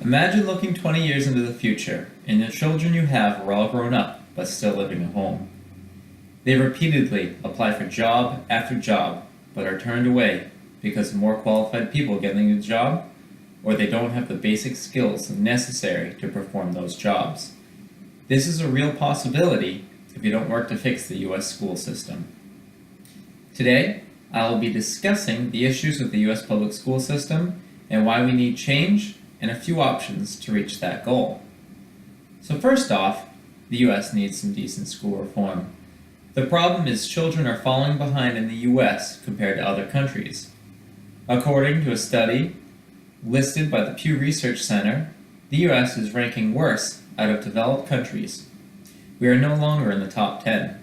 Imagine looking 20 years into the future, and the children you have are all grown up, but still living at home. They repeatedly apply for job after job, but are turned away because of more qualified people getting the job, or they don't have the basic skills necessary to perform those jobs. This is a real possibility if you don't work to fix the US school system. Today, I will be discussing the issues with the US public school system and why we need change and a few options to reach that goal. So first off, the US needs some decent school reform. The problem is children are falling behind in the US compared to other countries. According to a study listed by the Pew Research Center, the US is ranking worse out of developed countries. We are no longer in the top 10.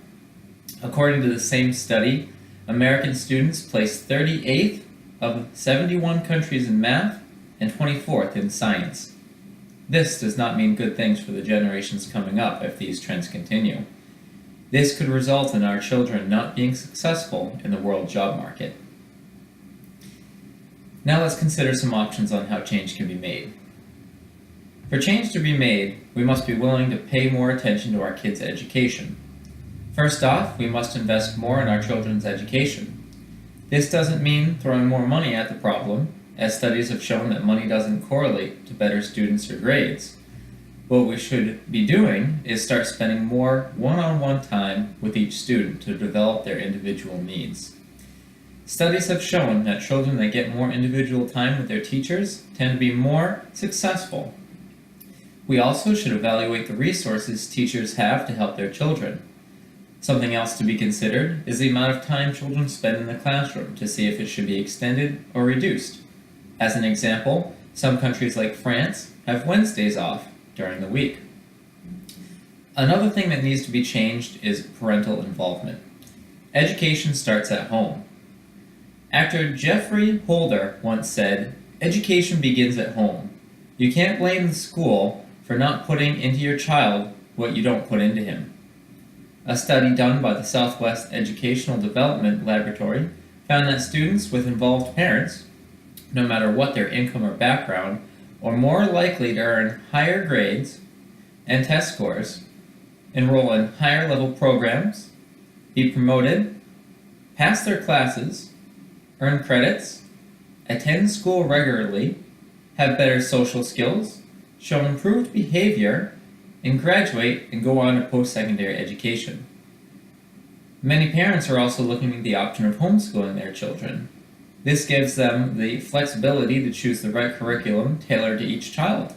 According to the same study, American students placed 38th of 71 countries in math and 24th in science. This does not mean good things for the generations coming up if these trends continue. This could result in our children not being successful in the world job market. Now let's consider some options on how change can be made. For change to be made, we must be willing to pay more attention to our kids' education. First off, we must invest more in our children's education. This doesn't mean throwing more money at the problem, as studies have shown that money doesn't correlate to better students or grades. What we should be doing is start spending more one-on-one time with each student to develop their individual needs. Studies have shown that children that get more individual time with their teachers tend to be more successful. We also should evaluate the resources teachers have to help their children. Something else to be considered is the amount of time children spend in the classroom to see if it should be extended or reduced. As an example, some countries like France have Wednesdays off during the week. Another thing that needs to be changed is parental involvement. Education starts at home. Actor Geoffrey Holder once said, "Education begins at home. You can't blame the school for not putting into your child what you don't put into him." A study done by the Southwest Educational Development Laboratory found that students with involved parents, no matter what their income or background, are more likely to earn higher grades and test scores, enroll in higher level programs, be promoted, pass their classes, earn credits, attend school regularly, have better social skills, show improved behavior, and graduate and go on to post-secondary education. Many parents are also looking at the option of homeschooling their children. This gives them the flexibility to choose the right curriculum tailored to each child.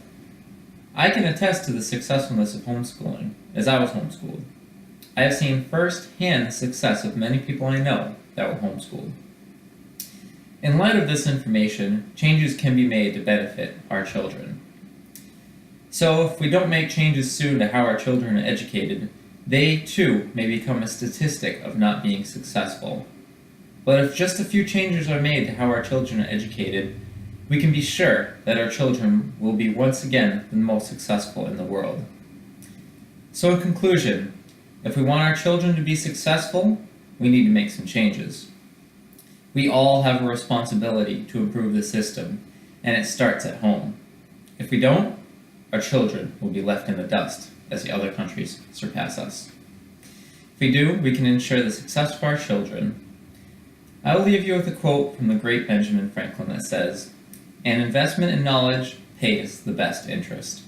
I can attest to the successfulness of homeschooling, as I was homeschooled. I have seen firsthand the success of many people I know that were homeschooled. In light of this information, changes can be made to benefit our children. So if we don't make changes soon to how our children are educated, they too may become a statistic of not being successful. But if just a few changes are made to how our children are educated, we can be sure that our children will be once again the most successful in the world. So in conclusion, if we want our children to be successful, we need to make some changes. We all have a responsibility to improve the system, and it starts at home. If we don't, our children will be left in the dust as the other countries surpass us. If we do, we can ensure the success of our children. I will leave you with a quote from the great Benjamin Franklin that says, "An investment in knowledge pays the best interest."